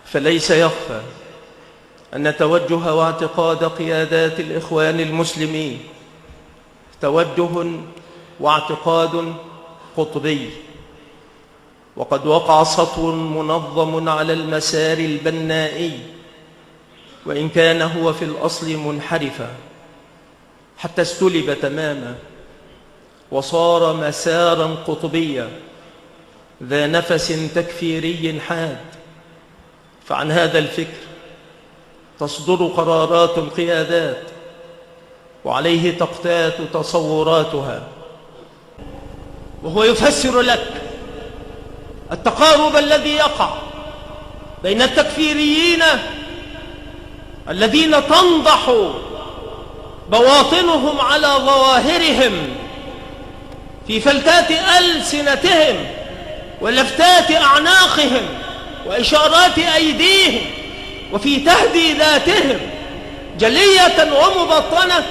فليس يخفى أن توجه واعتقاد قيادات الإخوان المسلمين توجه واعتقاد قطبي، وقد وقع سطو منظم على المسار البنائي، وإن كان هو في الأصل منحرفا حتى استلب تماما وصار مسارا قطبيا ذا نفس تكفيري حاد. فعن هذا الفكر تصدر قرارات القيادات وعليه تقتات تصوراتها، وهو يفسر لك التقارب الذي يقع بين التكفيريين الذين تنضح بواطنهم على ظواهرهم في فلتات ألسنتهم ولفتات أعناقهم وإشارات أيديهم وفي تهديداتهم جلية ومبطنة،